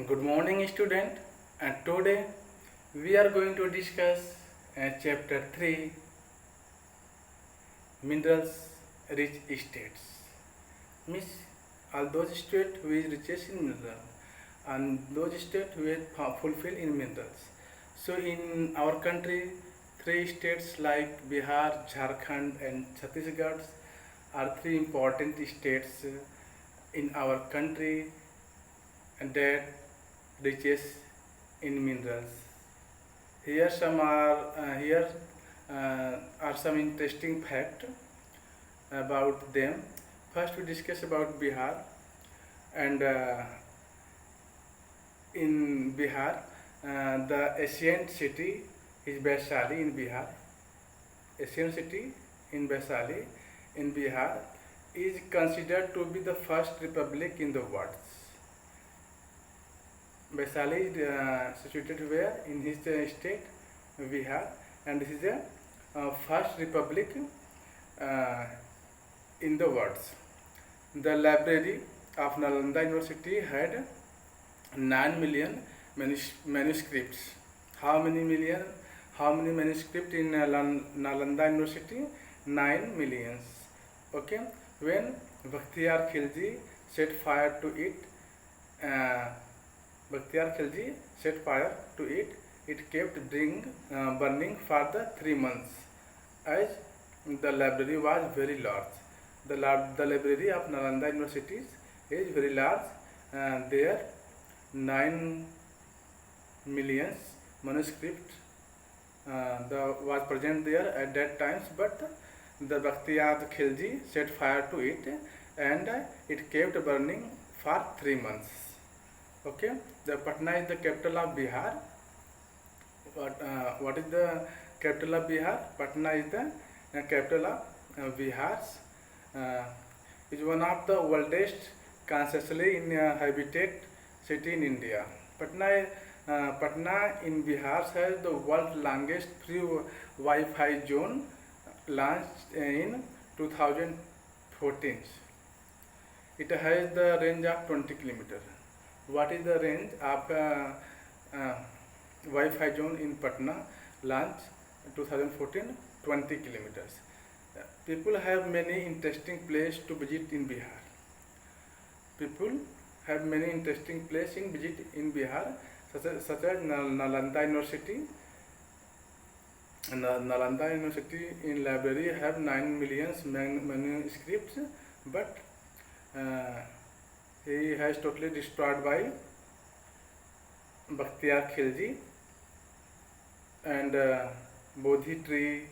Good morning, student. And today we are going to discuss chapter 3, minerals rich states. Means all those states which riches in minerals and those states which fulfill in minerals. So in our country, three states like Bihar, Jharkhand and Chhattisgarh are three important states in our country that riches in minerals. Here are some interesting fact about them. First, we discuss about Bihar, and in Bihar, the ancient city is Vaishali in Bihar. Ancient city in Vaishali in Bihar is considered to be the first republic in the world. Vaishali is situated where in his state Bihar, and this is the first republic in the world. The library of Nalanda University had 9 million manuscripts. How many million? How many manuscripts in Nalanda University? 9 millions. Okay. When Bakhtiyar Khilji set fire to it, Bakhtiyar Khilji set fire to it. It kept burning for the 3 months, as the library was very large. The library of Nalanda University is very large. There 9 millions manuscript was present there at that times, but the Bakhtiyar Khilji set fire to it, and it kept burning for 3 months. Okay, the Patna is the capital of Bihar. What is the capital of Bihar? Patna is the capital of Bihar. Is one of the oldest consciously inhabited city in India. Patna in Bihar has the world's longest free Wi-Fi zone, launched in 2014. It has the range of 20 kilometers. What is the range of Wi-Fi zone in Patna, launched 2014? 20 kilometers. People have many interesting places to visit in Bihar. People have many interesting places in visit in Bihar, such as Nalanda University. Nalanda University in library have 9 million manuscripts, but he has totally destroyed by Bakhtiyar Khilji. And Bodhi tree,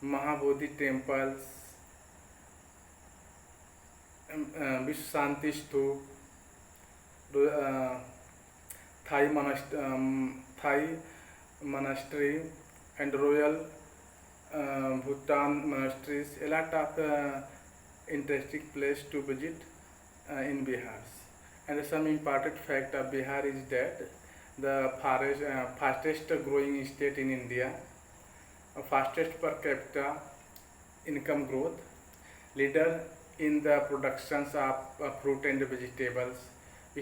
Mahabodhi temples, Vishwanti Stup, Thai monastery, and Royal Bhutan monasteries. A lot of interesting place to visit in Bihar. And some important fact of Bihar is that the fastest growing state in India, fastest per capita income growth, leader in the productions of fruit and vegetables,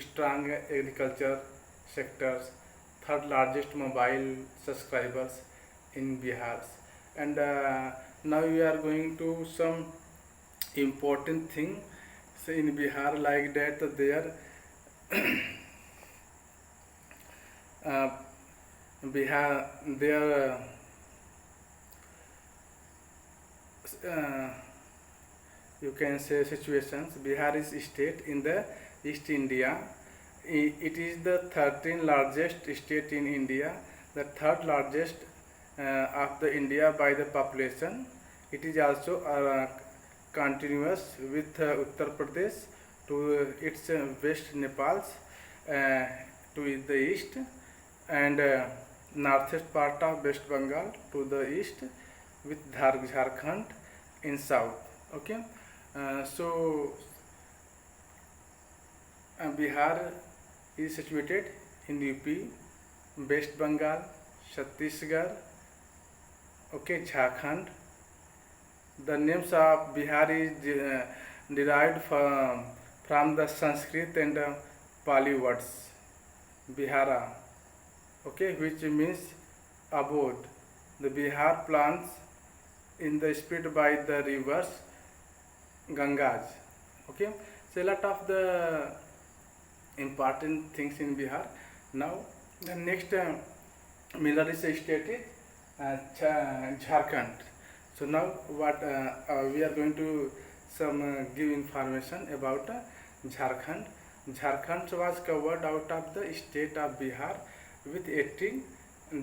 strong agriculture sectors, third largest mobile subscribers in Bihar. And now we are going to some important thing in Bihar, like that there Bihar, there you can say situations. Bihar is a state in the East India. It is the 13th largest state in India, the third largest of the India by the population. It is also continuous with Uttar Pradesh to its west, Nepal to the east, and northeast part of West Bengal to the east, with Jharkhand in south. Okay, so Bihar is situated in UP, West Bengal, Chhattisgarh, okay, Jharkhand. The names of Bihar is derived from the Sanskrit and Pali words. Bihara, okay, which means abode. The Bihar plants in the spread by the rivers Gangas. Okay, so a lot of the important things in Bihar. Now the next minority state is Jharkhand. So now what we are going to give information about Jharkhand. Jharkhand was covered out of the state of Bihar with 18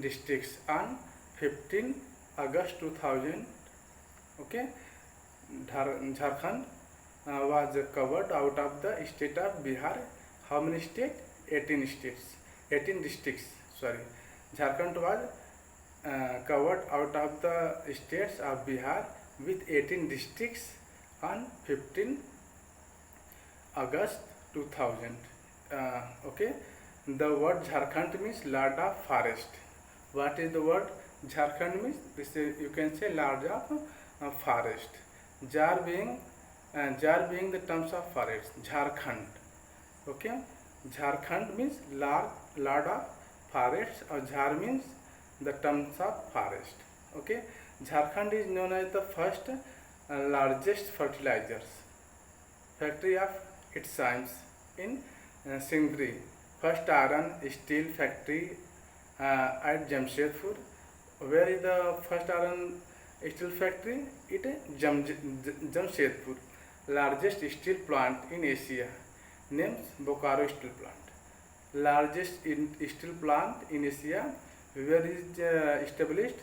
districts on 15 August 2000. Okay, Jharkhand was covered out of the state of Bihar. How many states? 18 states. 18 districts. Sorry, Jharkhand was covered out of the states of Bihar with 18 districts on 15 August 2000. Okay, the word Jharkhand means land of forest. What is the word Jharkhand means? This is, you can say, land of forest. Jar being the terms of forest. Jharkhand. Okay, Jharkhand means land of forest, or Jhar means the terms of forest. Okay, Jharkhand is known as the first largest fertilizers factory of its times in Sindri. First iron steel factory at Jamshedpur. Where is the first iron steel factory? It is Jamshedpur. Largest steel plant in Asia, names Bokaro Steel Plant. Largest steel plant in Asia, where is established?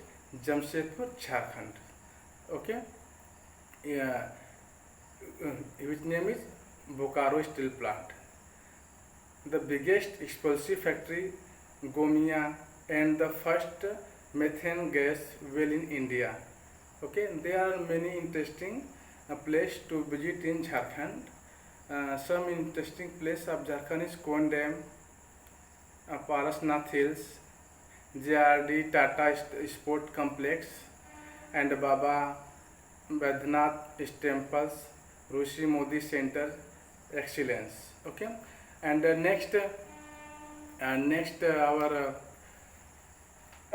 Jamshedpur, Jharkhand. Okay, which name is Bokaro Steel Plant. The biggest explosive factory, Gomia, and the first methane gas well in India. Okay, there are many interesting places to visit in Jharkhand. Some interesting place of Jharkhand is Kon Dam, Parasnath Hills, JRD Tata Sport Complex, and Baba Badhnath Temples, Rishi Modi Center Excellence. Okay, and next our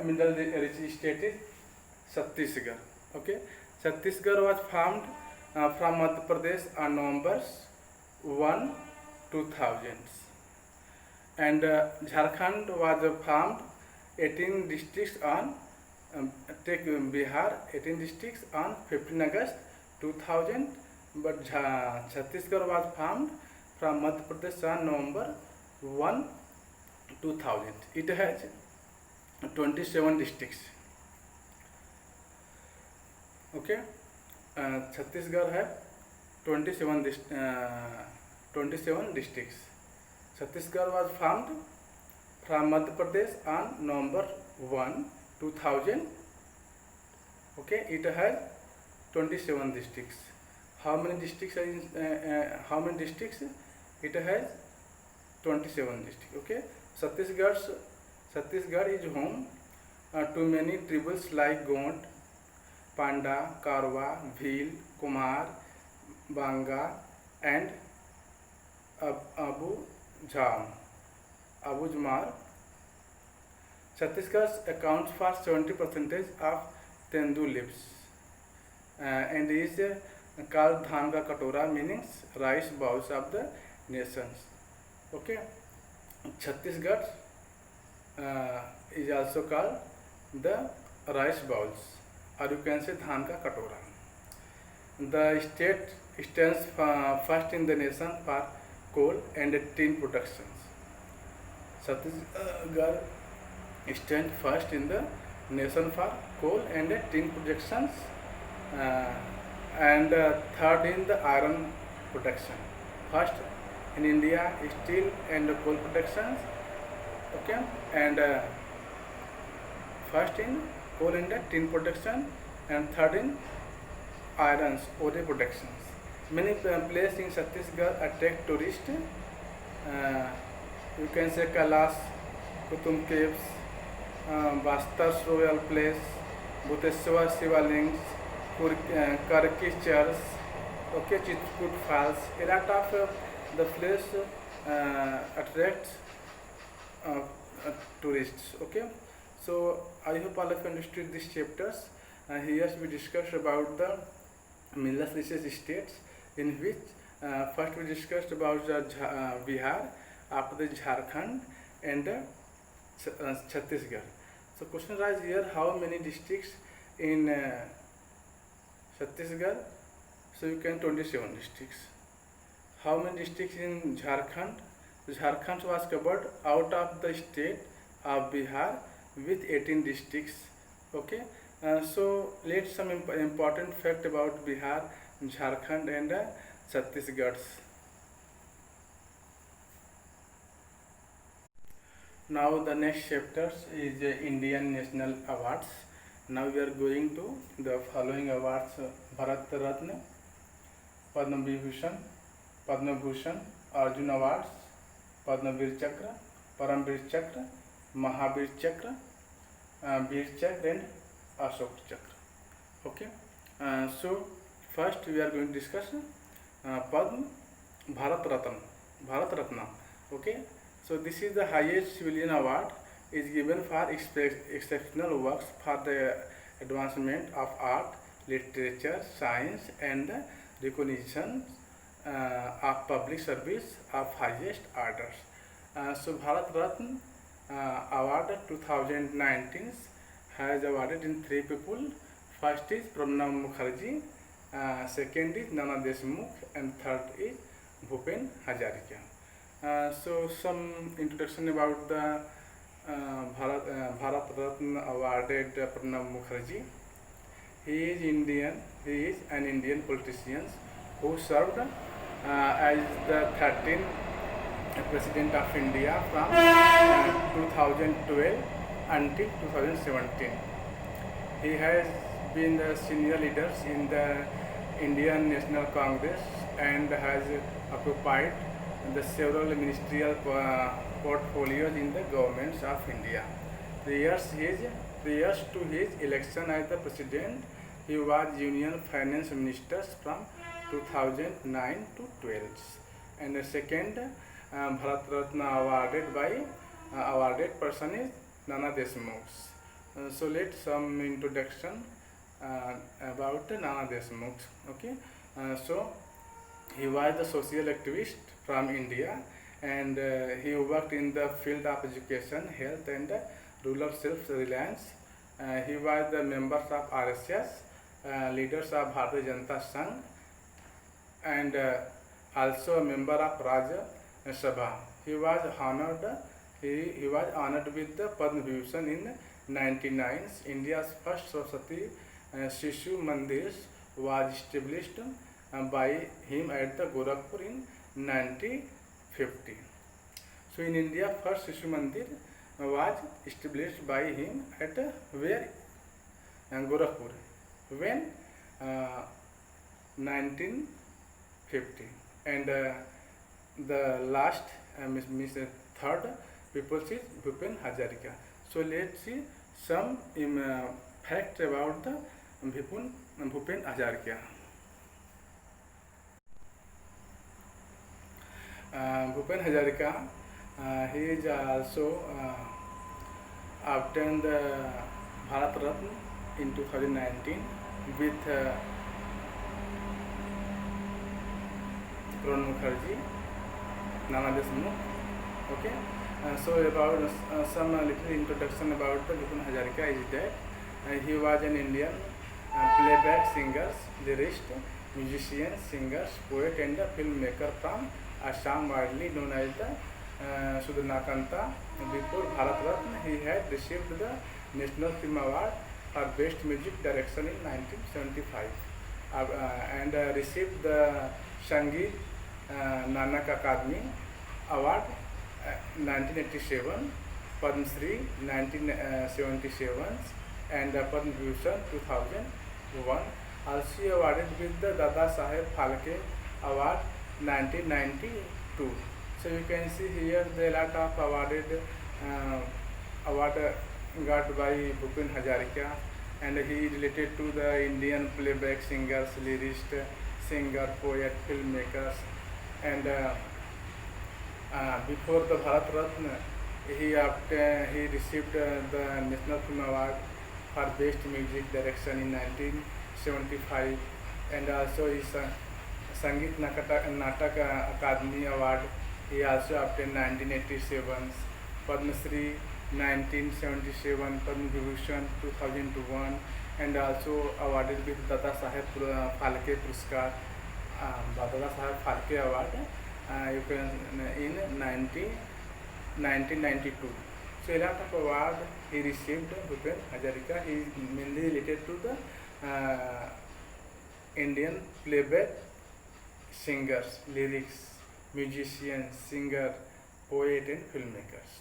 mineral rich state is Chhattisgarh. Okay, Chhattisgarh was formed from Madhya Pradesh on November 1, 2000, and Jharkhand was formed 18 districts on take Bihar 18 districts on 15 August 2000, but Chhattisgarh was formed from Madhya Pradesh on November 1, 2000. It has 27 districts. Okay, Chhattisgarh has 27 districts. Chhattisgarh was formed from Madhya Pradesh on November 1, 2000. Okay, it has 27 districts. How many districts are in, how many districts? It has 27 districts. Okay, Chhattisgarh is home to many tribals like Gond, Panda, Karwa, Bhil, Kumar, Banga, and Abu Jmar. Chhattisgarh accounts for 70% of Tendu lips and is called Dhan ka Katora, meaning rice bowls of the nations. Okay, Chhattisgarh is also called the rice bowls, or you can say Dhan ka Katora. The state stands first in the nation for coal and tin productions. Chhattisgarh stands first in the nation for coal and tin productions, and third in the iron production. First in India, steel and coal productions. Okay, and first in coal and tin production, and third in irons ore productions. Many places in Chhattisgarh attract tourists. You can say Kailash, Kutum Caves, Bastar's Royal Place, Bhuteshwar Shivalings, Karki Church, okay, Chitkut Falls. A lot of the place attracts uh, tourists. Okay, so I hope all of you understood these chapters. Here we discussed about the middle research states, in which first we discussed about the Bihar, after the Jharkhand, and Chhattisgarh. So question arises here: how many districts in Chhattisgarh? So you can 27 districts. How many districts in Jharkhand? Jharkhand was covered out of the state of Bihar with 18 districts. Okay, so let's some important fact about Bihar, Jharkhand, and Chhattisgarh. Now the next chapter is Indian National Awards. Now we are going to the following awards: Bharat Ratna, Padma Vibhushan, Padma Bhushan, Arjun Awards, Padma Veer Chakra, Paramveer Chakra, Mahavir Chakra, Veer Chakra, and Ashok Chakra. Okay. So first we are going to discuss Padma Bharat Ratna. Bharat Ratna. Okay. So this is the highest civilian award, is given for exceptional works for the advancement of art, literature, science, and recognition of public service of highest orders. So Bharat Ratna award 2019 has awarded in 3 people. First is Pranab Mukherjee, second is Nana Deshmukh, and third is Bhupen Hazarika. So some introduction about the Bharat Ratna awarded Pranab Mukherjee. He is an Indian politician who served as the 13th President of India from 2012 until 2017. He has been the senior leader in the Indian National Congress and has occupied the several ministerial portfolios in the governments of India. Prior to his election as the president, he was Union Finance Minister from 2009 to 12. And the second Bharat Ratna awarded person is Nana Deshmukh. So let's some introduction about Nana Deshmukh. Okay, so he was the social activist from India, and he worked in the field of education, health, and rural self-reliance. He was the members of RSS, leaders of Bharatiya Janata Sangh, and also a member of Rajya Sabha. He was honored with the Padma Vibhushan in 1999. India's first Saraswati Shishu Mandir was established by him at the Gorakhpur in 1950. So in India, first Shishu Mandir was established by him at where? Gorakhpur. When? 1950. And the last, means third people is Bhupen Hazarika. So let's see some fact about the Bhupen Hazarika. Bhupen Hazarika, he is also obtained the Bharat Ratna in 2019 with Pranab Mukherjee, Nana Deshmukh. Okay, so about some little introduction about the Bhupen Hazarika is that he was an Indian playback singer, lyricist, musician, singer, poet, and filmmaker from Assam, widely known as the Sudhanakanta. Before Bharat Ratna, he had received the National Film Award for Best Music Direction in 1975 and received the Sangeet Nanak Akademi Award 1987, Padma Shri 1977, and Padma Vibhushan 2001. Also awarded with the Dada Saheb Phalke Award 1992. So you can see here the lot of award got by Bhupen Hazarika, and he is related to the Indian playback singers, lyricist, singer, poet, filmmakers. And before the Bharat Ratna, He received the National Film Award for Best Music Direction in 1975, and also his Sangeet Natak Akademi Award he also obtained 1987, Padma Shri 1977, Padma Vibhushan 2001, and also awarded with Dada Saheb Phalke Puruskar, Dada Saheb Phalke Award you can in 1992. So a lot of award he received. Bhupen Hazarika is mainly related to the Indian playback singers, lyrics, musicians, singer, poet and filmmakers.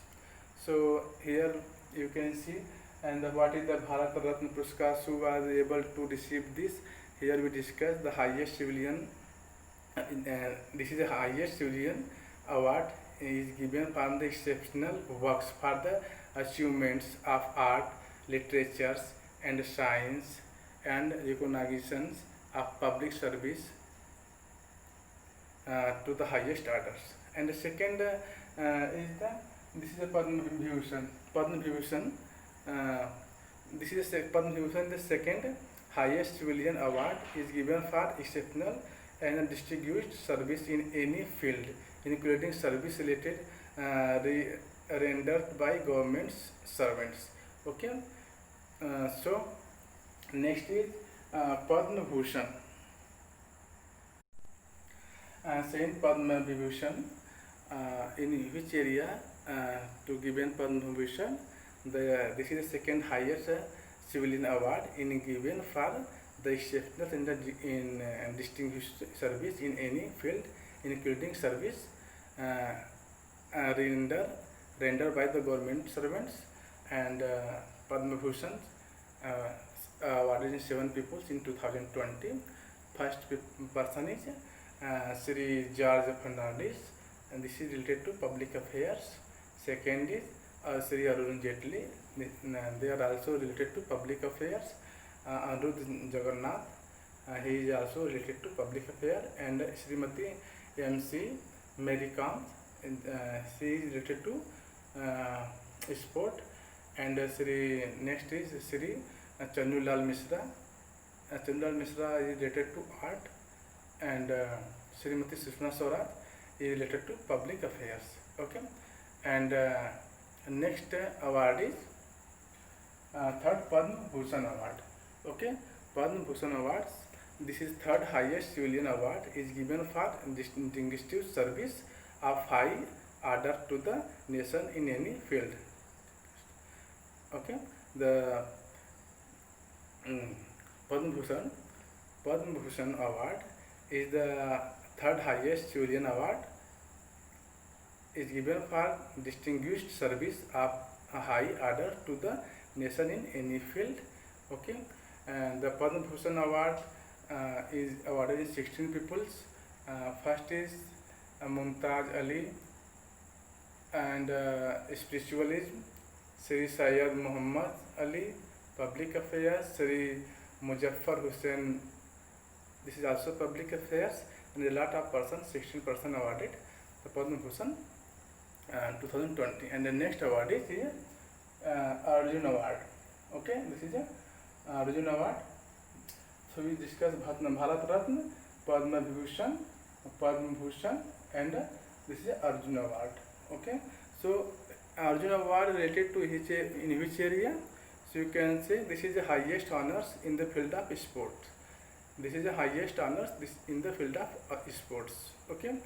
So here you can see, and what is the Bharat Ratna Puruskar, who was able to receive this. Here we discuss the highest civilian. This is the highest civilian award is given for the exceptional works for the achievements of art, literatures and science and recognitions of public service to the highest orders. And the second this is a Padma Vibhushan. Padma Vibhushan. This is Padma Vibhushan. The second highest civilian award is given for exceptional and distinguished service in any field, including service related rendered by government servants. Okay. So next is Padma Bhushan. Saint Padma Vibhushan, in which area to given Padma Vibhushan? This is the second highest civilian award in given for the exceptional in distinguished service in any field, including service rendered by the government servants. And Padma Bhushan awarded in 7 people in 2020. First person is Sri George Fernandez, and this is related to public affairs. Second is Sri Arun Jaitley, they are also related to public affairs. Anirudh Jagannath, he is also related to public affairs. And Srimati MC Mary Kam, she is related to sport. And next is Sri Chanulal Mishra. Chanulal Mishra is related to art. And Srimati Sushma Swaraj is related to public affairs. Okay. And next award is third Padma Bhushan Award. Okay, Padma Bhushan Awards. This is third highest civilian award is given for distinguished service of high order to the nation in any field. Okay, the Padma Bhushan Award is the third highest civilian award is given for distinguished service of a high order to the nation in any field. Okay, and the Padma Bhushan Award is awarded in 16 peoples. First is Mumtaz Ali, and spiritualism, Sri Syed Muhammad Ali, public affairs, Sri Muzaffar Hussain, this is also public affairs, and a lot of persons, 16 persons awarded the Padma Bhushan 2020. And the next award is here Arjun Award. Okay, this is a Arjun Award. So we discuss Bharat Ratna, Padma Vibhushan, Padma Bhushan, and this is Arjun Award. Okay, so Arjun Award related to in which area? So you can say this is the highest honors in the field of sports. This is the highest honors in the field of sports. Okay,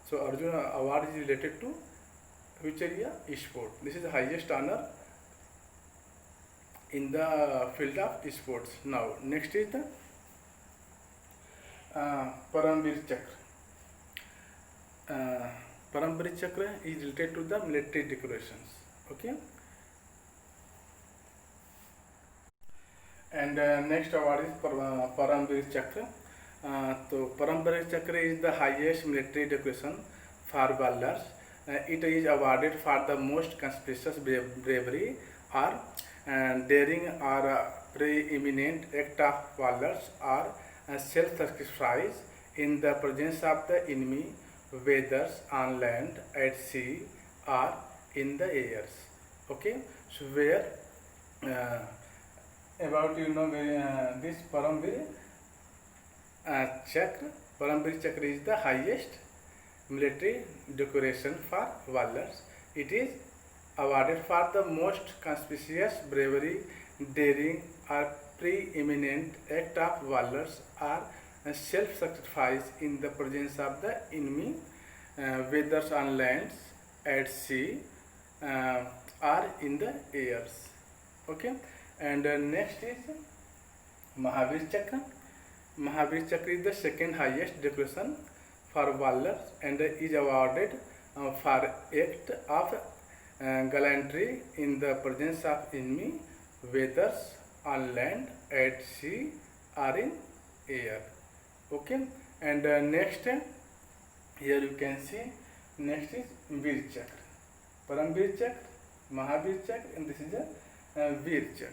so Arjuna Award is related to which area? Sport. This is the highest honor in the field of sports. Now next is the Paramvir Chakra. Paramvir Chakra is related to the military decorations. Okay. And next award is Paramvir Chakra. So Paramvir Chakra is the highest military decoration for valors. It is awarded for the most conspicuous bravery or daring or preeminent act of valors or self-sacrifice in the presence of the enemy, whether on land, at sea, or in the years. Okay, so where uh, about this Paramvir Chakra. Paramvir Chakra is the highest military decoration for valors. It is awarded for the most conspicuous bravery, daring, or preeminent act of valors or self-sacrifice in the presence of the enemy, whether on lands, at sea, uh, or in the airs. Okay, and next is Mahavir Chakra. Mahavir Chakra is the second highest decoration for valor and is awarded for act of gallantry in the presence of enemy, whether on land, at sea, or in air. Okay, and next here you can see next is Veer Chakra. Paramveer Chakra, Mahavir Chakra, and this is the Veer Chakra.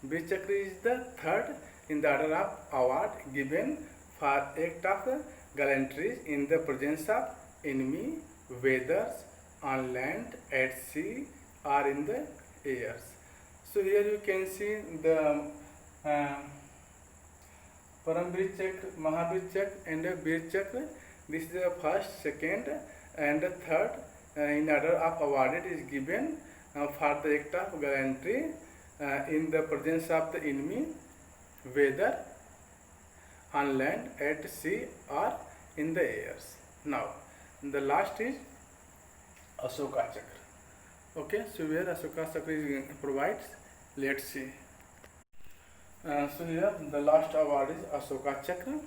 Veer Chakra is the third in the order of award given for act of gallantry in the presence of enemy, whether on land, at sea, or in the airs. So here you can see the uh, Paramveer Chakra, Mahavir Chakra, and Veer Chakra. This is the first, second, and the third in order of awarded is given for the act of gallantry in the presence of the enemy, whether on land, at sea, or in the airs. Now, the last is Ashoka Chakra. Okay, so where Ashoka Chakra is provides, let's see. So here the last award is Ashoka Chakra.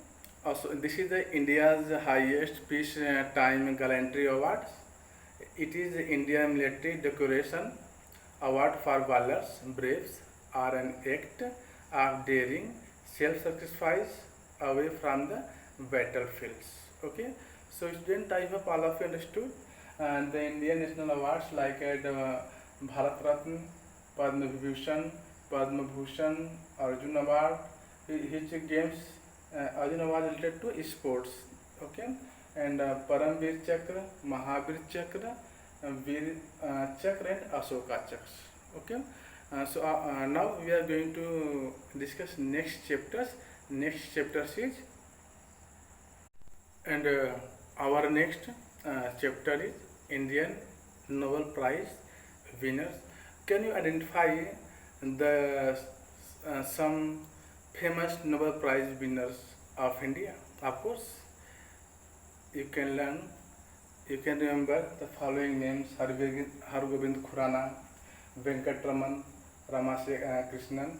Also, this is the India's highest peace time gallantry award. It is India Military Decoration Award for valors, braves, or an act of daring, self-sacrifice away from the battlefields. Okay, so student, I hope all of you understood. And the Indian national awards like the Bharat Ratna, Padma Vibhushan, Padma Bhushan, Arjun Award, which games Arjun Award related to sports. Okay, and Paramveer Chakra, Mahavir Chakra, Veer Chakra, and Ashoka Chakra. Okay, so now we are going to discuss next chapters. Next chapter is and our next chapter is Indian Nobel Prize winners. Can you identify the some famous Nobel Prize winners of India? Of course, you can learn. You can remember the following names: Hargobind Khurana, Venkatraman Ramakrishnan,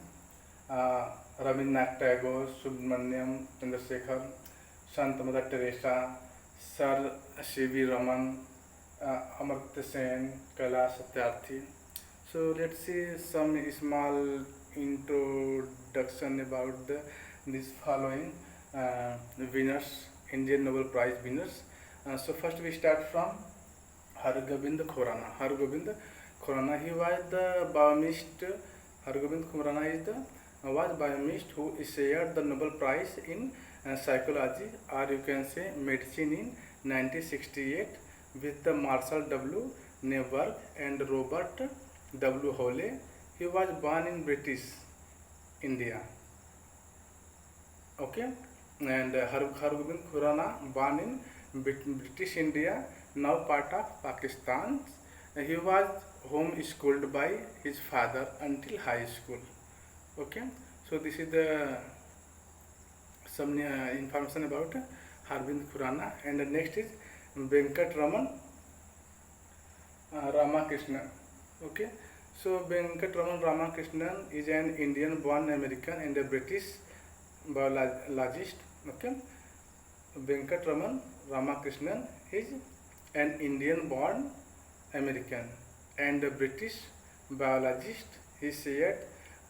Rabindranath Tagore, Subramaniam Chandrasekhar, Sant Mother Teresa, Sir C.V. Raman, Amartya Sen, Kailash Satyarthi. So let's see some small introduction about these following winners, Indian Nobel Prize winners. So first we start from Hargobind Khurana. Hargobind Khurana, he was the biochemist. Hargobind Khurana is the was biochemist who shared the Nobel Prize in psychology, or you can say medicine, in 1968 with the Marshall W. Newberg and Robert W. Hole. He was born in British India. Okay, and Hargobind Khurana born in British India, now part of Pakistan. He was home-schooled by his father until high school. Okay, so this is the some information about Hargobind Khurana. And the next is Venkatraman Ramakrishnan. Okay, so Venkatraman Ramakrishnan is an Indian-born American and a British biologist. Okay, Venkatraman Ramakrishnan is an Indian-born American and a British biologist. He shared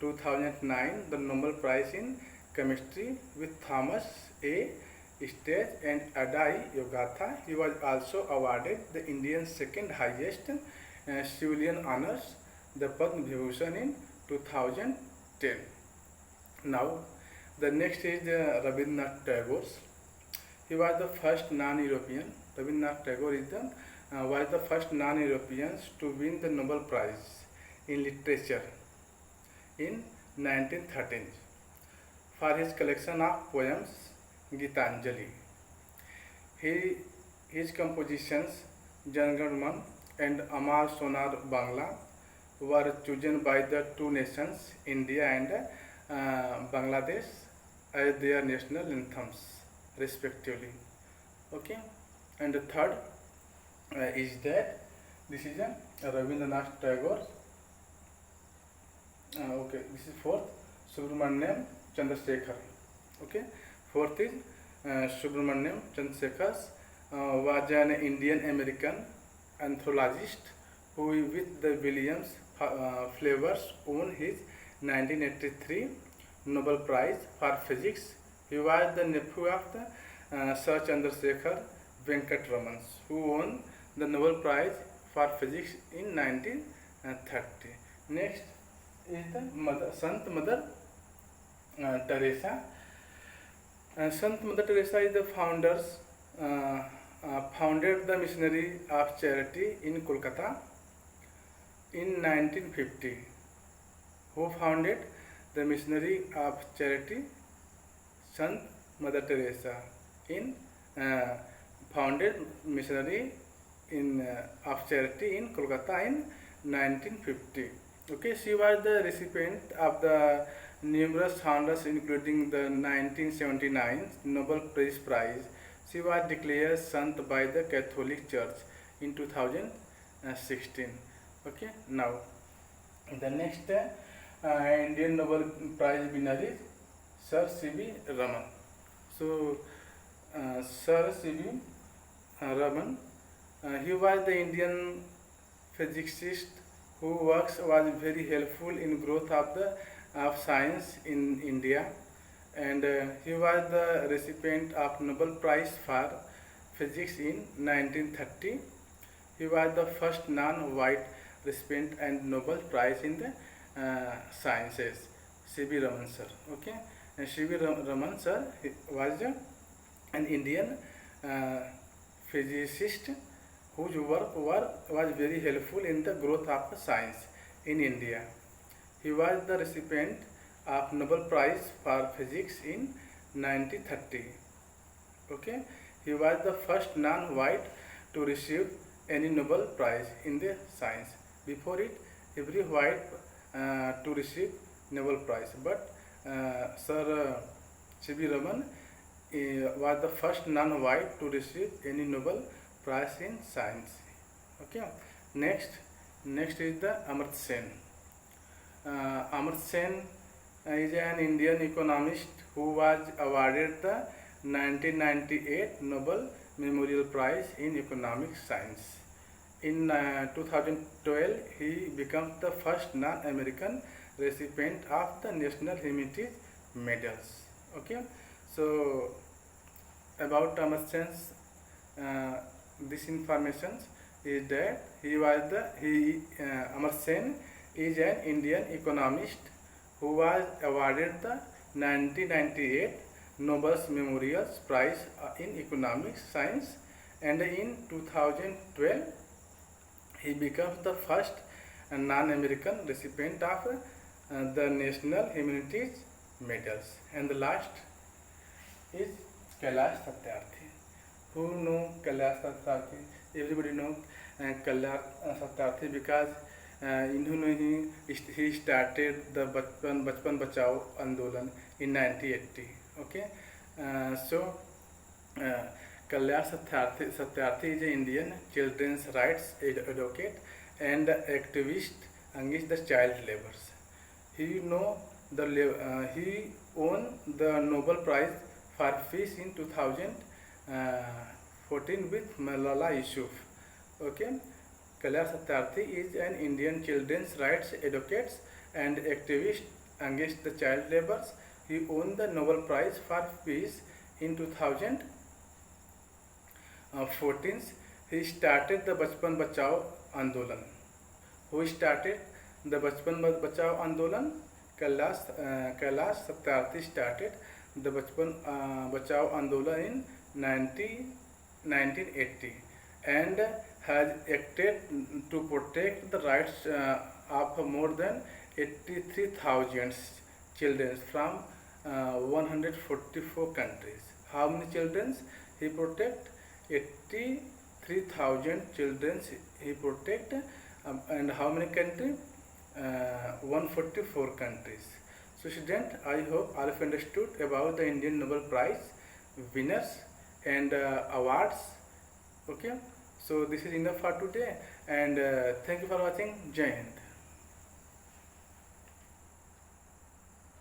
2009 the Nobel Prize in Chemistry with Thomas A. Stage and Adai Yogatha. He was also awarded the Indian second highest civilian honors, the Padma Vibhushan, in 2010. Now the next is Rabindranath Tagore. He was the first non-European. Rabindranath Tagore is the was the first non-Europeans to win the Nobel Prize in Literature in 1913 for his collection of poems Gitanjali. His compositions Jan Gan Man and Amar Sonar Bangla were chosen by the two nations, India and Bangladesh, as their national anthems, respectively. Okay, and the third is that this is a Rabindranath Tagore. Okay, this is fourth, Subramaniam Chandrasekhar. Okay, fourth is Subramaniam Chandrasekhar was an Indian American anthologist who, with the Williams Flowers, won his 1983 Nobel Prize for Physics. He was the nephew of the Sir Chandrasekhar Venkat Raman, who won the Nobel Prize for Physics in 1930. Next is the Sant Mother Teresa. Sant Mother Teresa is the founded the Missionary of Charity in Kolkata in 1950. Who founded the Missionary of Charity? Sant Mother Teresa in founded Missionary of Charity in Kolkata in 1950. Okay, she was the recipient of the numerous honors, including the 1979 Nobel Peace Prize. She was declared Sant by the Catholic Church in 2016. Okay, now the next Indian Nobel Prize winner is Sir C.V. Raman. So, Sir C.V. Raman, he was the Indian physicist whose works was very helpful in growth of science in India, and he was the recipient of Nobel Prize for Physics in 1930. He was the first non-white recipient and Nobel Prize in the sciences. C.V. Raman sir. Okay, and C.V. Raman sir was an Indian physicist whose work was very helpful in the growth of science in India. He was the recipient of Nobel Prize for Physics in 1930. Okay, he was the first non-white to receive any Nobel Prize in the science. Before it, every white to receive Nobel Prize, but Sir C.V. Raman was the first non-white to receive any Nobel Prize in science. Okay, next is the Amartya Sen. Amartya Sen is an Indian economist who was awarded the 1998 Nobel Memorial Prize in Economic Science. In 2012, he becomes the first non-American recipient of the National Humanities Medals. Okay, so about Amartya Sen's this information is that Amartya Sen is an Indian economist who was awarded the 1998 Nobel Memorial Prize in Economic Science, and in 2012 he becomes the first non-American recipient of the National Humanities Medals. And the last is Kailash Satyarthi. Who know Kailash Satyarthi? Everybody know Kailash Satyarthi because he started the Bachpan Bachao Andolan in 1980. Okay, so Kailash Satyarthi is an Indian children's rights advocate and activist against the child labor. He won the Nobel Prize for Peace in 2014 with Malala Yusuf. Okay, Kailash Satyarthi is an Indian children's rights advocate and activist against the child labor. He won the Nobel Prize for Peace in 2014. He started the Bachpan Bachao Andolan. Who started the Bachpan Bachao Andolan? Kailash Satyarthi started the Bachpan Bachao Andolan in 1980, and has acted to protect the rights of more than 83,000 children from 144 countries. How many children he protect? 83,000 children he protect, and how many countries? 144 countries. So student, I hope all of understood about the Indian Nobel Prize winners and awards. Okay, so this is enough for today, and thank you for watching. Jai Hind.